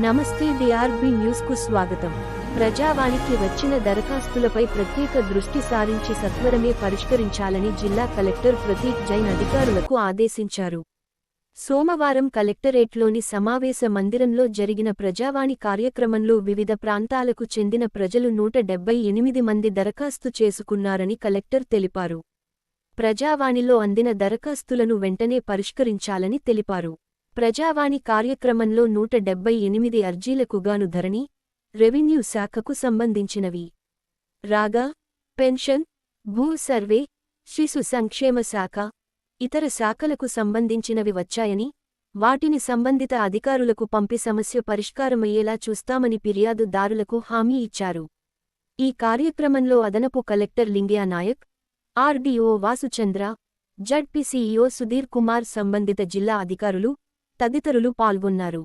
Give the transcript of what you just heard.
నమస్తే DRB news కు స్వాగతం. ప్రజావాణికి వచ్చిన దరఖాస్తులపై ప్రత్యేక దృష్టి సారించి సత్వరమే పరిష్కరించాలని జిల్లా కలెక్టర్ ప్రతీక్ జైన్ అధికారులకు ఆదేశించారు. సోమవారం కలెక్టరేట్లోని సమావేశ మందిరంలో జరిగిన ప్రజావాణి కార్యక్రమంలో వివిధ ప్రాంతాలకు చెందిన ప్రజలు 178 మంది దరఖాస్తు చేసుకున్నారని కలెక్టర్ తెలిపారు. ప్రజావాణిలో అందిన దరఖాస్తులను వెంటనే పరిష్కరించాలని తెలిపారు. ప్రజావాణి కార్యక్రమంలో 178 అర్జీలకు గాను ధరణి, రెవెన్యూ శాఖకు సంబంధించినవి రాగా, పెన్షన్, భూ సర్వే, శిశు సంక్షేమ శాఖ, ఇతర శాఖలకు సంబంధించినవి వచ్చాయని, వాటిని సంబంధిత అధికారులకు పంపి సమస్య పరిష్కారమయ్యేలా చూస్తామని ఫిర్యాదుదారులకు హామీ ఇచ్చారు. ఈ కార్యక్రమంలో అదనపు collector Lingaiah Naik, RDO Vasuchandra, ZP CEO Sudhir Kumar, సంబంధిత జిల్లా అధికారులు తదితరులు పాల్గొన్నారు.